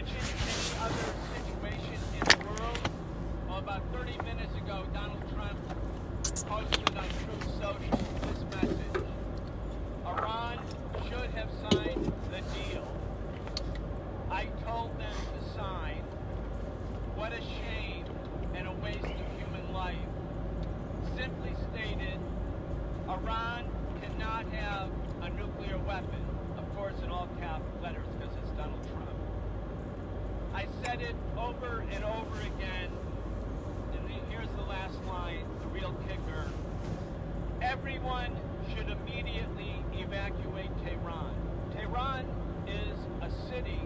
imagine any other situation in the world? Well, about 30 minutes ago, Donald Trump posted on Truth Social this message. Iran should have signed the deal. I told them to sign. What a shame and a waste of human life. Simply stated, Iran cannot have a nuclear weapon. Of course, in all cap letters because it's Donald Trump. I said it over and over again, and here's the last line, the real kicker. Everyone should immediately evacuate Tehran. Tehran is a city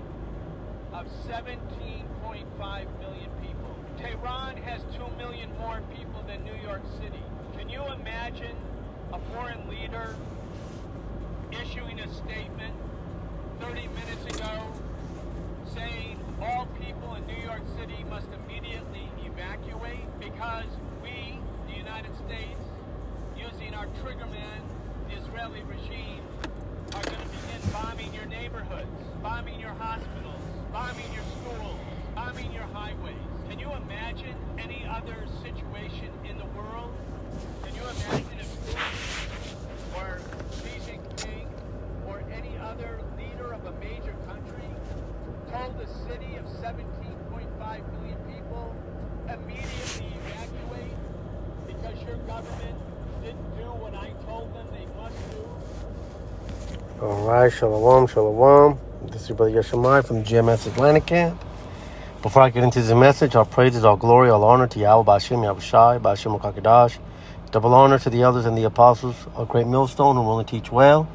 of 17.5 million people. Tehran has 2 million more people than New York City. Can you imagine a foreign leader issuing a statement 30 minutes ago saying all people in New York City must immediately evacuate because we, the United States, using our triggerman, the Israeli regime, are going to begin bombing your neighborhoods, bombing your hospitals, bombing your schools, bombing your highways. Can you imagine any other situation in the world? Can you imagine if Putin or Xi Jinping or any other leader of a major country told a city of 17.5 million people immediately evacuate because your government didn't do what I told them they must do? All right, shalom, shalom. This is your brother Yeshimai from the GMS Atlantic Camp. Before I get into the message, all praises, all glory, all honor to Yahweh, Ba'ashem, Yahushai, Ba'ashem, Kakadash. Double honor to the elders and the apostles, a great millstone who will only teach well.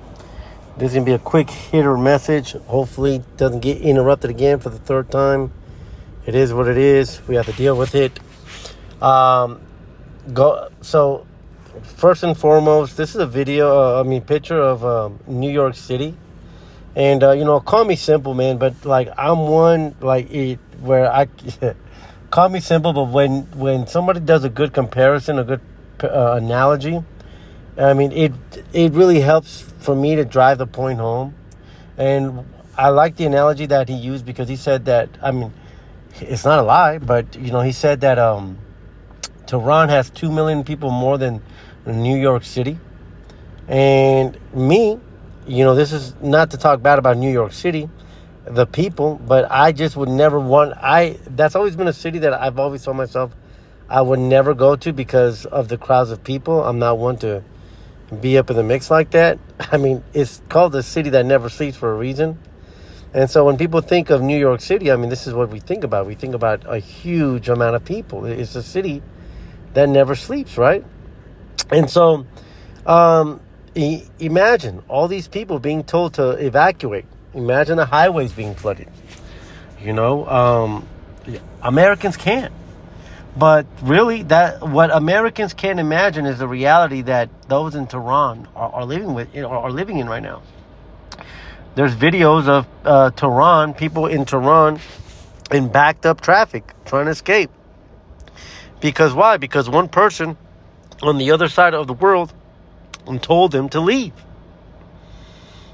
This is going to be a quick hitter message. Hopefully it doesn't get interrupted again for the third time. It is what it is. We have to deal with it. So, first and foremost, this is a picture of New York City. And, call me simple, man, but, I'm one, call me simple, but when somebody does a good comparison, a good analogy, it really helps for me to drive the point home. And I like the analogy that he used because he said that, it's not a lie, but, he said that Tehran has 2 million people more than New York City. And me, this is not to talk bad about New York City, the people, but I just would never that's always been a city that I've always told myself I would never go to because of the crowds of people. I'm not one to be up in the mix like that. It's called the city that never sleeps for a reason. And so when people think of New York City, this is what we think about. We think about a huge amount of people. It's a city that never sleeps, right? And so, imagine all these people being told to evacuate. Imagine the highways being flooded. Americans can't. But really, what Americans can't imagine is the reality that those in Tehran are living in right now. There's videos of Tehran, people in Tehran, in backed up traffic trying to escape. Because why? Because one person on the other side of the world told them to leave.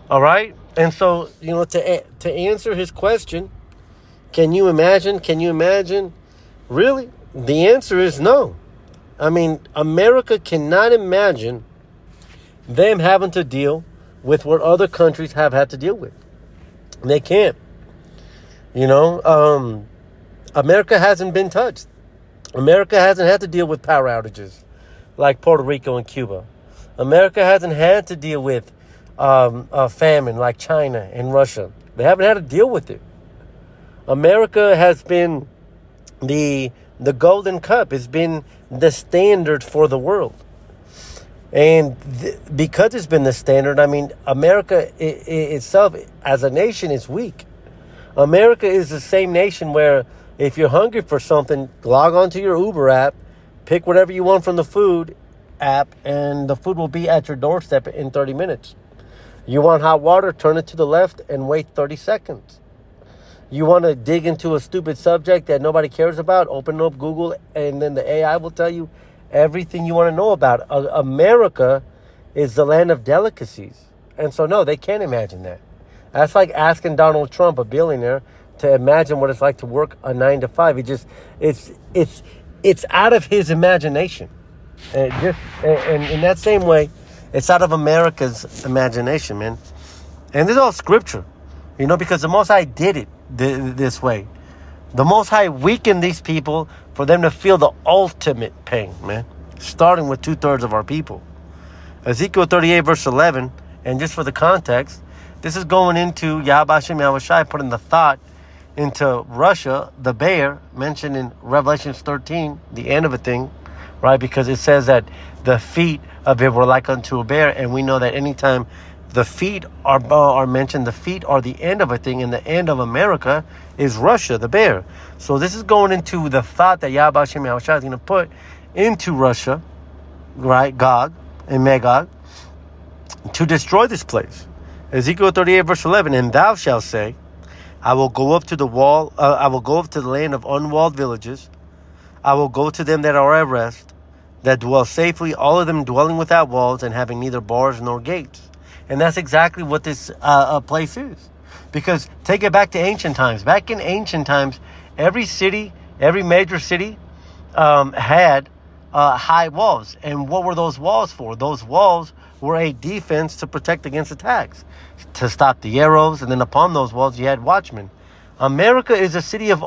All right? And so, to answer his question, can you imagine? Really? The answer is no. America cannot imagine them having to deal with what other countries have had to deal with. They can't. America hasn't been touched. America hasn't had to deal with power outages like Puerto Rico and Cuba. America hasn't had to deal with a famine like China and Russia. They haven't had to deal with it. America has been the golden cup. It's been the standard for the world. And because it's been the standard, America itself as a nation is weak. America is the same nation where if you're hungry for something, log on to your Uber app, pick whatever you want from the food app, and the food will be at your doorstep in 30 minutes. You want hot water, turn it to the left and wait 30 seconds. You want to dig into a stupid subject that nobody cares about, open up Google, and then the AI will tell you everything you want to know about. America is the land of delicacies. And so, no, they can't imagine that. That's like asking Donald Trump, a billionaire, to imagine what it's like to work a 9 to 5. It's out of his imagination. And in that same way, it's out of America's imagination, man. And this is all scripture, because the Most High did it this way. The Most High weakened these people for them to feel the ultimate pain, man. Starting with 2/3 of our people. Ezekiel 38 verse 11, and just for the context, this is going into Yahweh Hashem Yahweh Shai putting the thought into Russia, the bear, mentioned in Revelation 13, the end of a thing, right? Because it says that the feet of it were like unto a bear, and we know that anytime the feet are mentioned, the feet are the end of a thing, and the end of America is Russia, the bear. So this is going into the thought that Yahweh Hashem Yahweh Shai is going to put into Russia, right, Gog and Magog, to destroy this place. Ezekiel 38 verse 11, and thou shalt say, I will go up to the wall, I will go up to the land of unwalled villages. I will go to them that are at rest, that dwell safely, all of them dwelling without walls and having neither bars nor gates. And that's exactly what this place is. Because take it back to ancient times. Back in ancient times, every city, every major city had high walls. And what were those walls for? Those walls were a defense to protect against attacks, to stop the arrows. And then upon those walls, you had watchmen. America is a city of...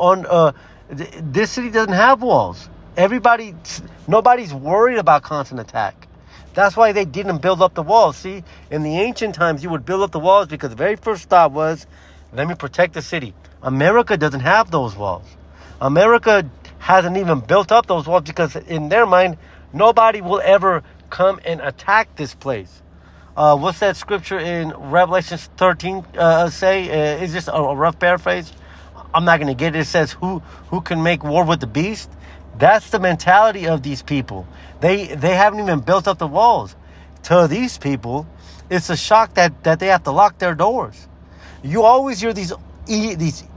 this city doesn't have walls. Nobody's worried about constant attack. That's why they didn't build up the walls. See, in the ancient times, you would build up the walls because the very first thought was, let me protect the city. America doesn't have those walls. America hasn't even built up those walls because in their mind, nobody will ever come and attack this place. What's that scripture in Revelation 13 say? Is this a rough paraphrase? I'm not going to get it. It says, who can make war with the beast? That's the mentality of these people. They haven't even built up the walls. To these people, it's a shock that they have to lock their doors. You always hear these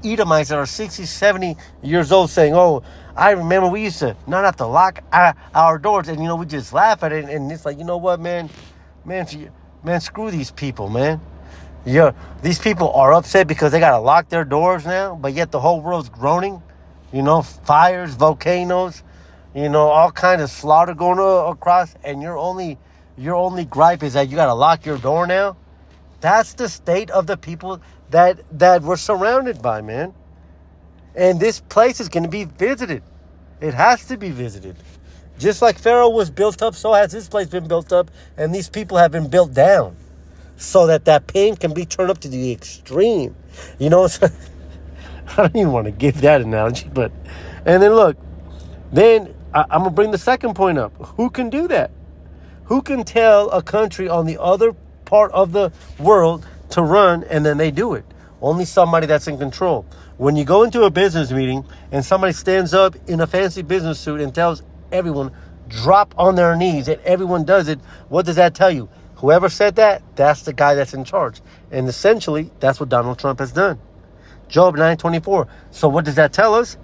Edomites that are 60, 70 years old saying, oh, I remember we used to not have to lock our doors. And, we just laugh at it. And it's like, you know what, man, screw these people, man. These people are upset because they got to lock their doors now, but yet the whole world's groaning. Fires, volcanoes, all kinds of slaughter going across, and your only gripe is that you got to lock your door now. That's the state of the people that we're surrounded by, man. And this place is going to be visited. It has to be visited. Just like Pharaoh was built up, so has this place been built up, and these people have been built down, so that pain can be turned up to the extreme. I don't even want to give that analogy, and then look, then I'm going to bring the second point up. Who can do that? Who can tell a country on the other part of the world to run and then they do it? Only somebody that's in control. When you go into a business meeting and somebody stands up in a fancy business suit and tells everyone, drop on their knees, and everyone does it, what does that tell you? Whoever said that, that's the guy that's in charge. And essentially, that's what Donald Trump has done. Job 9:24. So what does that tell us?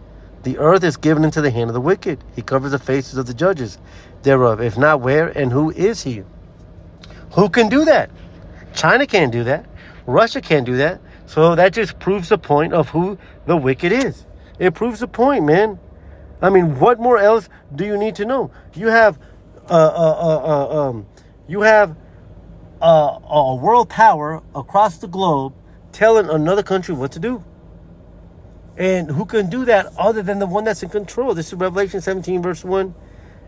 The earth is given into the hand of the wicked. He covers the faces of the judges thereof. If not, where and who is he? Who can do that? China can't do that. Russia can't do that. So that just proves the point of who the wicked is. It proves the point, man. I mean, what more else do you need to know? You have a world power across the globe telling another country what to do. And who can do that other than the one that's in control? This is Revelation 17, verse 1.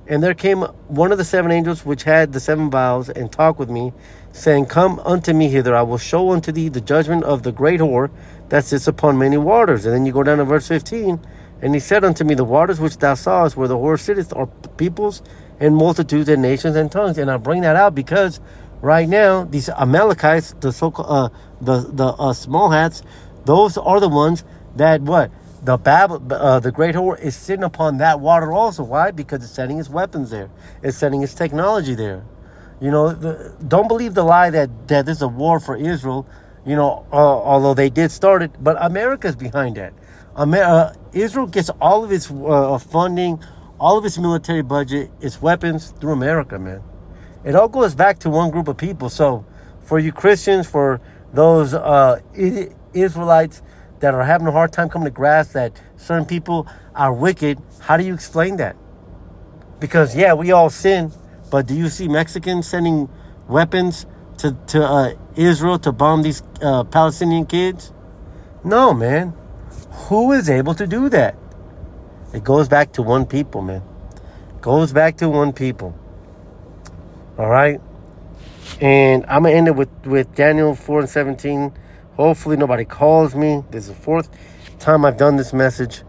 And there came one of the seven angels which had the seven vials and talked with me, saying, come unto me hither. I will show unto thee the judgment of the great whore that sits upon many waters. And then you go down to verse 15. And he said unto me, the waters which thou sawest where the whore sitteth are peoples and multitudes and nations and tongues. And I bring that out because right now, these Amalekites, the so-called the small hats, those are the ones that the great whore is sitting upon that water also. Why? Because it's sending its weapons there. It's sending its technology there. Don't believe the lie that there's a war for Israel, although they did start it. But America's behind that. Israel gets all of its funding, all of its military budget, its weapons through America, man. It all goes back to one group of people. So for you Christians, for those Israelites that are having a hard time coming to grasp that certain people are wicked, how do you explain that? Because, yeah, we all sin, but do you see Mexicans sending weapons to Israel to bomb these Palestinian kids? No, man. Who is able to do that? It goes back to one people, man. Goes back to one people. All right? And I'm going to end it with Daniel 4:17. Hopefully nobody calls me. This is the fourth time I've done this message.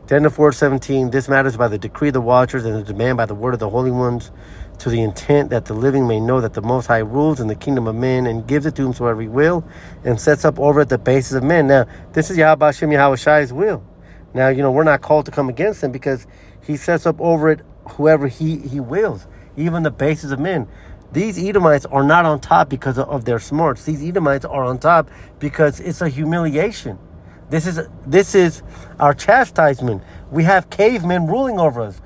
Daniel 4:17. This matters by the decree of the watchers and the demand by the word of the holy ones, to the intent that the living may know that the Most High rules in the kingdom of men and gives it to whomsoever he will and sets up over it the basis of men. Now, this is Yahweh Hashem Yahweh Shai's will. Now, we're not called to come against him because he sets up over it whoever he wills, even the basis of men. These Edomites are not on top because of their smarts. These Edomites are on top because it's a humiliation. This is our chastisement. We have cavemen ruling over us.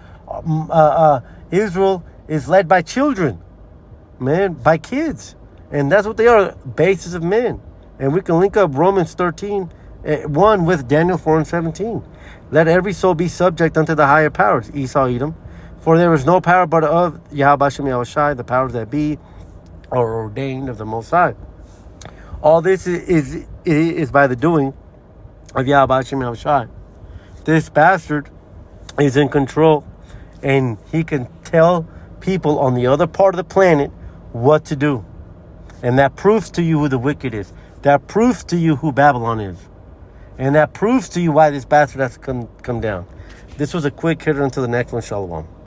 Israel is led by children, man, by kids. And that's what they are, bases of men. And we can link up Romans 13:1 with Daniel 4:17. Let every soul be subject unto the higher powers, Esau, Edom. For there is no power but of Yahweh Hashem Yahweh Shai, the powers that be are ordained of the Most High. All this is by the doing of Yahweh Hashem Yahweh Shai. This bastard is in control, and he can tell people on the other part of the planet what to do. And that proves to you who the wicked is. That proves to you who Babylon is. And that proves to you why this bastard has to come down. This was a quick hitter until the next one. Shalom.